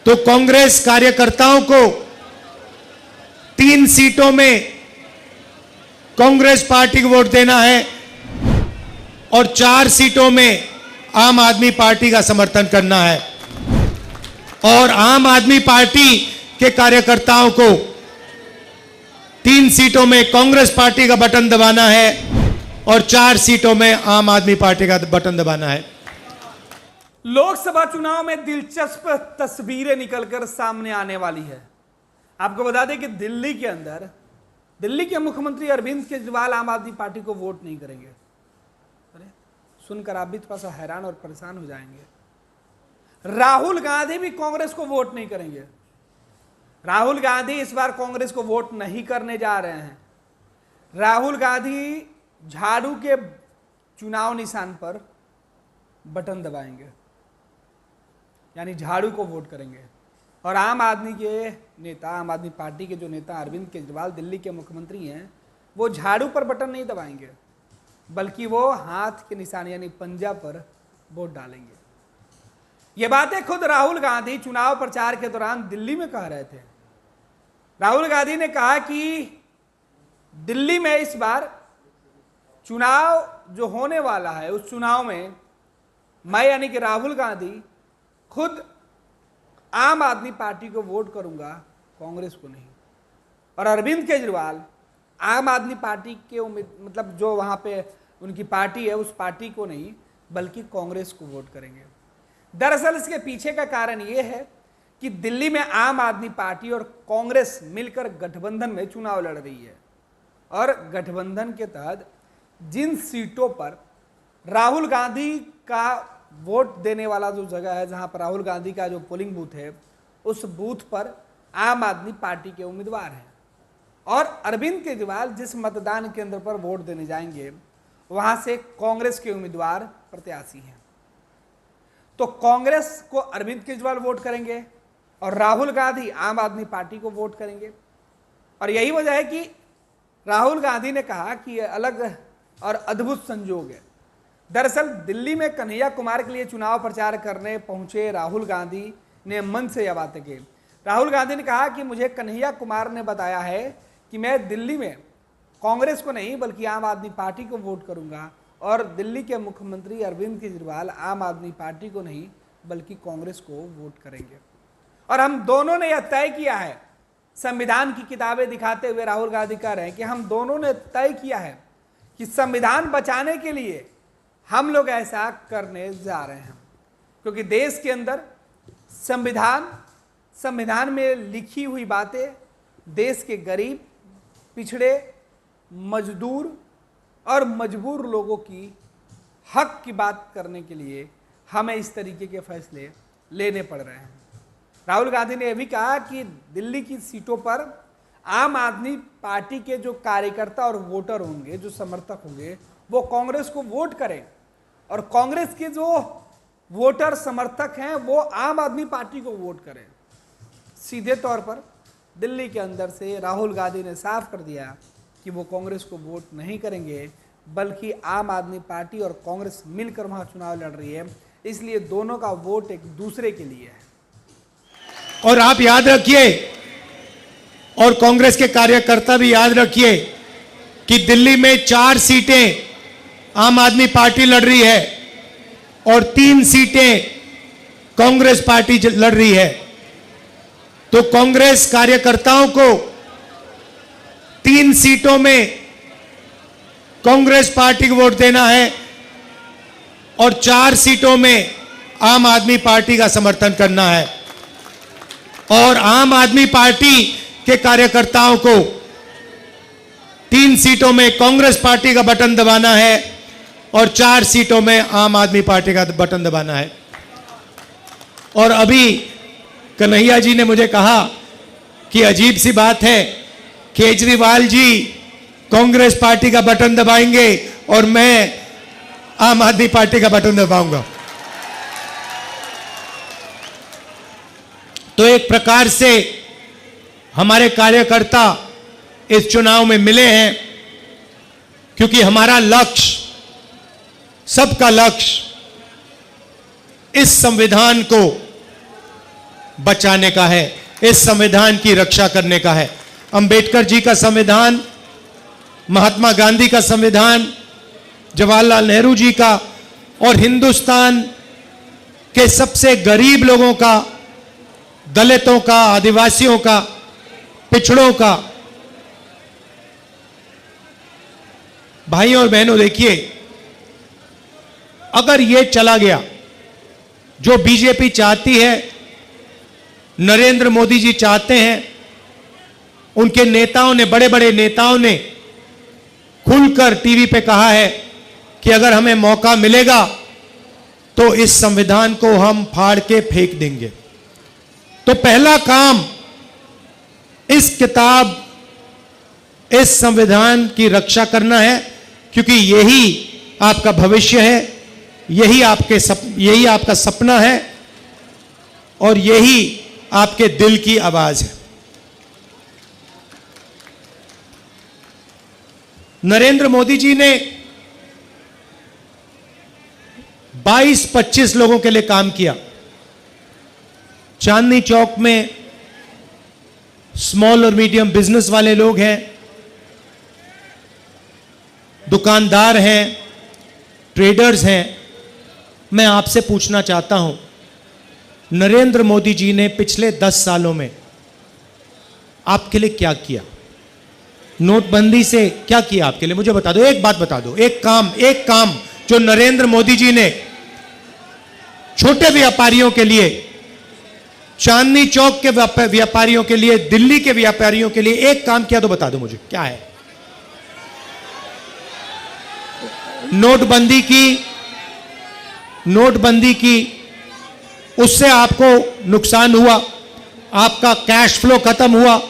तो कांग्रेस कार्यकर्ताओं को 3 सीटों में कांग्रेस पार्टी को वोट देना है और 4 सीटों में आम आदमी पार्टी का समर्थन करना है। और आम आदमी पार्टी के कार्यकर्ताओं को 3 सीटों में कांग्रेस पार्टी का बटन दबाना है और 4 सीटों में आम आदमी पार्टी का बटन दबाना है। लोकसभा चुनाव में दिलचस्प तस्वीरें निकलकर सामने आने वाली है। आपको बता दें कि दिल्ली के अंदर दिल्ली के मुख्यमंत्री अरविंद केजरीवाल आम आदमी पार्टी को वोट नहीं करेंगे। अरे सुनकर आप भी थोड़ा सा हैरान और परेशान हो जाएंगे। राहुल गांधी भी कांग्रेस को वोट नहीं करेंगे। राहुल गांधी इस बार कांग्रेस को वोट नहीं करने जा रहे हैं। राहुल गांधी झाड़ू के चुनाव निशान पर बटन दबाएंगे, यानी झाड़ू को वोट करेंगे। और आम आदमी के नेता, आम आदमी पार्टी के जो नेता अरविंद केजरीवाल दिल्ली के मुख्यमंत्री हैं, वो झाड़ू पर बटन नहीं दबाएंगे, बल्कि वो हाथ के निशान यानी पंजा पर वोट डालेंगे। ये बातें खुद राहुल गांधी चुनाव प्रचार के दौरान दिल्ली में कह रहे थे। राहुल गांधी ने कहा कि दिल्ली में इस बार चुनाव जो होने वाला है, उस चुनाव में मैं यानी कि राहुल गांधी खुद आम आदमी पार्टी को वोट करूंगा, कांग्रेस को नहीं। और अरविंद केजरीवाल आम आदमी पार्टी के मतलब जो वहां पे उनकी पार्टी है, उस पार्टी को नहीं बल्कि कांग्रेस को वोट करेंगे। दरअसल इसके पीछे का कारण यह है कि दिल्ली में आम आदमी पार्टी और कांग्रेस मिलकर गठबंधन में चुनाव लड़ रही है। और गठबंधन के तहत जिन सीटों पर राहुल गांधी का वोट देने वाला जो जगह है, जहां पर राहुल गांधी का जो पोलिंग बूथ है, उस बूथ पर आम आदमी पार्टी के उम्मीदवार हैं। और अरविंद केजरीवाल जिस मतदान केंद्र पर वोट देने जाएंगे, वहां से कांग्रेस के उम्मीदवार प्रत्याशी हैं। तो कांग्रेस को अरविंद केजरीवाल वोट करेंगे और राहुल गांधी आम आदमी पार्टी को वोट करेंगे। और यही वजह है कि राहुल गांधी ने कहा कि यह अलग और अद्भुत संयोग है। दरअसल दिल्ली में कन्हैया कुमार के लिए चुनाव प्रचार करने पहुंचे राहुल गांधी ने मन से यह बातें की। राहुल गांधी ने कहा कि मुझे कन्हैया कुमार ने बताया है कि मैं दिल्ली में कांग्रेस को नहीं बल्कि आम आदमी पार्टी को वोट करूंगा, और दिल्ली के मुख्यमंत्री अरविंद केजरीवाल आम आदमी पार्टी को नहीं बल्कि कांग्रेस को वोट करेंगे। और हम दोनों ने यह तय किया है, संविधान की किताबें दिखाते हुए राहुल गांधी कह रहे हैं कि हम दोनों ने तय किया है कि संविधान बचाने के लिए हम लोग ऐसा करने जा रहे हैं। क्योंकि देश के अंदर संविधान में लिखी हुई बातें देश के गरीब, पिछड़े, मजदूर और मजबूर लोगों की हक की बात करने के लिए हमें इस तरीके के फैसले लेने पड़ रहे हैं। राहुल गांधी ने यह भी कहा कि दिल्ली की सीटों पर आम आदमी पार्टी के जो कार्यकर्ता और वोटर होंगे, जो समर्थक होंगे, वो कांग्रेस को वोट करें, और कांग्रेस के जो वोटर समर्थक हैं वो आम आदमी पार्टी को वोट करें। सीधे तौर पर दिल्ली के अंदर से राहुल गांधी ने साफ कर दिया कि वो कांग्रेस को वोट नहीं करेंगे, बल्कि आम आदमी पार्टी और कांग्रेस मिलकर वहां चुनाव लड़ रही है, इसलिए दोनों का वोट एक दूसरे के लिए है। और आप याद रखिए, और कांग्रेस के कार्यकर्ता भी याद रखिए कि दिल्ली में 4 सीटें आम आदमी पार्टी लड़ रही है और 3 सीटें कांग्रेस पार्टी लड़ रही है। तो कांग्रेस कार्यकर्ताओं को 3 सीटों में कांग्रेस पार्टी को वोट देना है और 4 सीटों में आम आदमी पार्टी का समर्थन करना है। और आम आदमी पार्टी के कार्यकर्ताओं को 3 सीटों में कांग्रेस पार्टी का बटन दबाना है और 4 सीटों में आम आदमी पार्टी का बटन दबाना है। और अभी कन्हैया जी ने मुझे कहा कि अजीब सी बात है, केजरीवाल जी कांग्रेस पार्टी का बटन दबाएंगे और मैं आम आदमी पार्टी का बटन दबाऊंगा। तो एक प्रकार से हमारे कार्यकर्ता इस चुनाव में मिले हैं, क्योंकि हमारा लक्ष्य, सबका लक्ष्य इस संविधान को बचाने का है, इस संविधान की रक्षा करने का है। अंबेडकर जी का संविधान, महात्मा गांधी का संविधान, जवाहरलाल नेहरू जी का और हिंदुस्तान के सबसे गरीब लोगों का, दलितों का, आदिवासियों का, पिछड़ों का। भाइयों और बहनों, देखिए, अगर ये चला गया जो बीजेपी चाहती है, नरेंद्र मोदी जी चाहते हैं, उनके नेताओं ने, बड़े बड़े नेताओं ने खुलकर टीवी पे कहा है कि अगर हमें मौका मिलेगा तो इस संविधान को हम फाड़ के फेंक देंगे। तो पहला काम इस किताब, इस संविधान की रक्षा करना है, क्योंकि यही आपका भविष्य है, यही आपका सपना है और यही आपके दिल की आवाज है। नरेंद्र मोदी जी ने 22-25 लोगों के लिए काम किया। चांदनी चौक में स्मॉल और मीडियम बिजनेस वाले लोग हैं, दुकानदार हैं, ट्रेडर्स हैं। मैं आपसे पूछना चाहता हूं, नरेंद्र मोदी जी ने पिछले 10 सालों में आपके लिए क्या किया? नोटबंदी से क्या किया आपके लिए? मुझे बता दो, एक बात बता दो, एक काम जो नरेंद्र मोदी जी ने छोटे व्यापारियों के लिए, चांदनी चौक के व्यापारियों के लिए, दिल्ली के व्यापारियों के लिए एक काम किया तो बता दो मुझे, क्या है? नोटबंदी की, उससे आपको नुकसान हुआ, आपका कैश फ्लो खत्म हुआ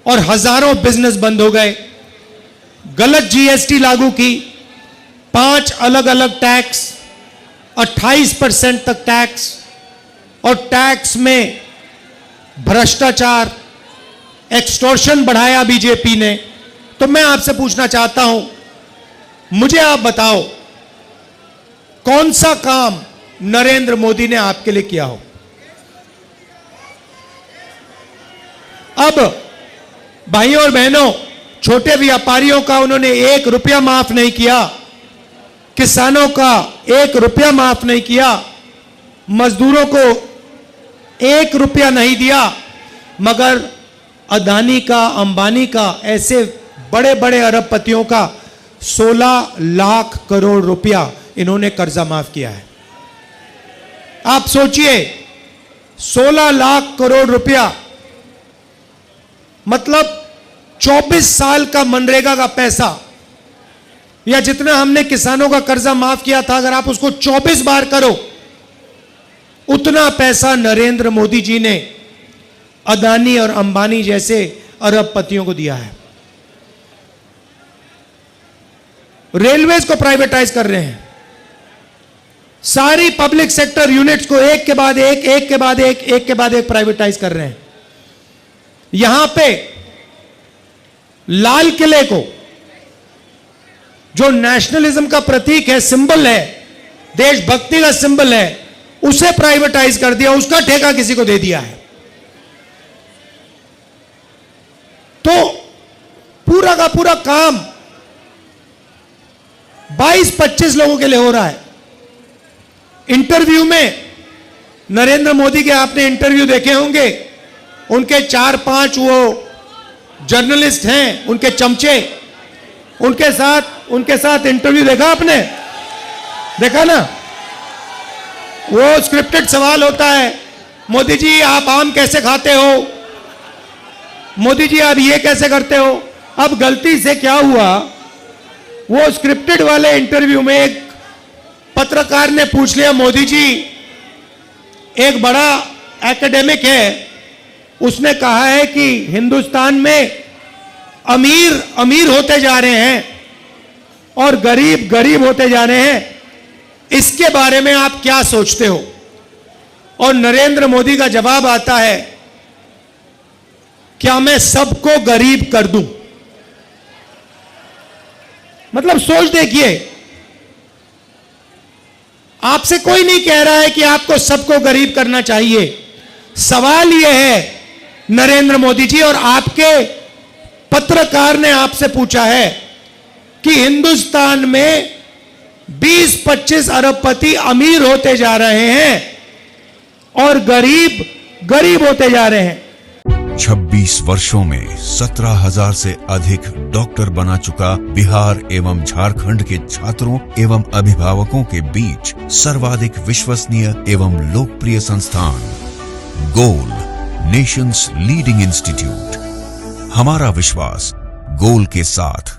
और हजारों बिजनेस बंद हो गए। गलत जीएसटी लागू की, 5 अलग अलग टैक्स, 28% तक टैक्स, और टैक्स में भ्रष्टाचार, एक्सटॉर्शन बढ़ाया बीजेपी ने। तो मैं आपसे पूछना चाहता हूं, मुझे आप बताओ, कौन सा काम नरेंद्र मोदी ने आपके लिए किया हो? अब भाइयों और बहनों, छोटे व्यापारियों का उन्होंने 1 रुपया माफ नहीं किया, किसानों का 1 रुपया माफ नहीं किया, मजदूरों को 1 रुपया नहीं दिया, मगर अदानी का, अंबानी का, ऐसे बड़े बड़े अरबपतियों का 16 लाख करोड़ रुपया इन्होंने कर्जा माफ किया है। आप सोचिए, 16 लाख करोड़ रुपया, मतलब 24 साल का मनरेगा का पैसा, या जितना हमने किसानों का कर्जा माफ किया था, अगर आप उसको 24 बार करो, उतना पैसा नरेंद्र मोदी जी ने अदानी और अंबानी जैसे अरबपतियों को दिया है। रेलवेज को प्राइवेटाइज कर रहे हैं, सारी पब्लिक सेक्टर यूनिट्स को एक के बाद एक प्राइवेटाइज कर रहे हैं। यहां पे लाल किले को, जो नेशनलिज्म का प्रतीक है, सिंबल है, देशभक्ति का सिंबल है, उसे प्राइवेटाइज कर दिया, उसका ठेका किसी को दे दिया है। तो पूरा का पूरा काम 22-25 लोगों के लिए हो रहा है। इंटरव्यू में नरेंद्र मोदी के आपने इंटरव्यू देखे होंगे, उनके 4-5 वो जर्नलिस्ट हैं, उनके चमचे, उनके साथ इंटरव्यू देखा आपने? देखा ना? वो स्क्रिप्टेड सवाल होता है, मोदी जी आप आम कैसे खाते हो, मोदी जी आप ये कैसे करते हो। अब गलती से क्या हुआ, वो स्क्रिप्टेड वाले इंटरव्यू में एक पत्रकार ने पूछ लिया, मोदी जी एक बड़ा एकेडमिक है, उसने कहा है कि हिंदुस्तान में अमीर अमीर होते जा रहे हैं और गरीब गरीब होते जा रहे हैं, इसके बारे में आप क्या सोचते हो? और नरेंद्र मोदी का जवाब आता है, क्या मैं सबको गरीब कर दूं? मतलब सोच देखिए, आपसे कोई नहीं कह रहा है कि आपको सबको गरीब करना चाहिए, सवाल यह है नरेंद्र मोदी जी, और आपके पत्रकार ने आपसे पूछा है कि हिंदुस्तान में 20-25 अरबपति अमीर होते जा रहे हैं और गरीब गरीब होते जा रहे हैं। 26 वर्षों में 17,000 से अधिक डॉक्टर बना चुका बिहार एवं झारखंड के छात्रों एवं अभिभावकों के बीच सर्वाधिक विश्वसनीय एवं लोकप्रिय संस्थान गोल, नेशंस लीडिंग इंस्टीट्यूट। हमारा विश्वास गोल के साथ।